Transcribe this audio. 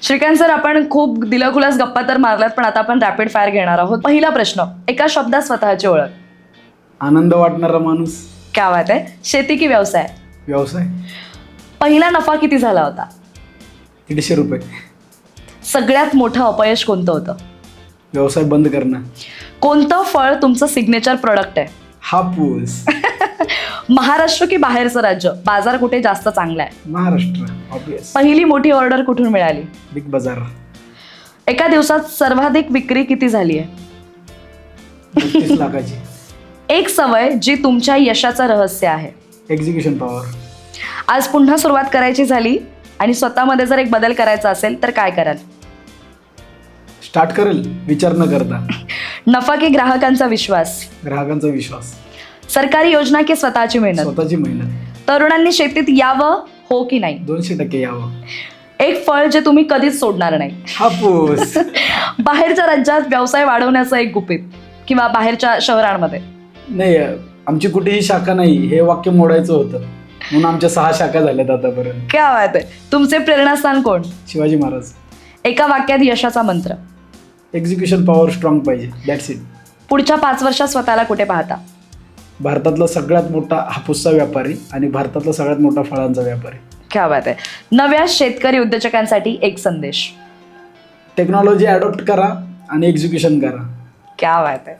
Shrikant sir, आपण खूप दिलखुलास गप्पा तर मारल्यात, पण आता आपण रॅपिड फायर घेणार आहोत. पहिला प्रश्न, एका शब्दात स्वतःची ओळख. आनंद वाटणारा माणूस. क्या बात आहे. शेती की व्यवसाय? व्यवसाय. पहिला नफा किती झाला होता? 150 रुपये. सगळ्यात मोठं अपयश कोणतं होतं? व्यवसाय बंद करणं. कोणतं फळ तुमचं सिग्नेचर प्रोडक्ट आहे? हापूस. महाराष्ट्र की बाहेरचं राज्य? बाजार कुठे जास्त चांगला आहे? महाराष्ट्र. ऑब्वियस. पहिली मोठी ऑर्डर कुठून मिळाली? बिग बाजार. एका दिवसात सर्वाधिक विक्री किती झाली आहे? 32 लाखाची. एक सवय जी तुमच्या यशाचं रहस्य आहे? Execution power. आज पुन्हा सुरुवात करायची झाली आणि स्वतःमध्ये जर एक बदल करायचा असेल तर काय कराल? स्टार्ट करेल विचार न करता. नफा की ग्राहकांचा विश्वास? ग्राहकांचा विश्वास. सरकारी योजना की स्वतःची मेहनत? स्वतःची मेहनत. तरुणांनी शेतीत यावं, हो की नाही? 200% यावं. एक फळ जे तुम्ही कधीच सोडणार नाही? हापूस. बाहेरच्या राज्यात व्यवसाय वाढवण्याचं एक गुपित किंवा बाहेरच्या शहरांमध्ये? नाही, आमची कुठेही शाखा नाही हे वाक्य मोडायचं होतं, म्हणून आमच्या 6 शाखा झाल्यात आतापर्यंत. क्या बात आहे. तुमचे प्रेरणास्थान कोण? शिवाजी महाराज. एका वाक्यात यशाचा मंत्र? एक्झिक्युशन पॉवर स्ट्रॉंग पाहिजे. That's it. पुढच्या 5 वर्षात स्वतःला कुठे पाहता? भारतातला सगळ्यात मोठा हापूसचा व्यापारी आणि भारतातला सगळ्यात मोठा फळांचा व्यापारी. क्या बात आहे. नव्या शेतकरी उद्योजकांसाठी एक संदेश? टेक्नॉलॉजी अडॉप्ट करा आणि एक्झिक्युशन करा. क्या बात आहे.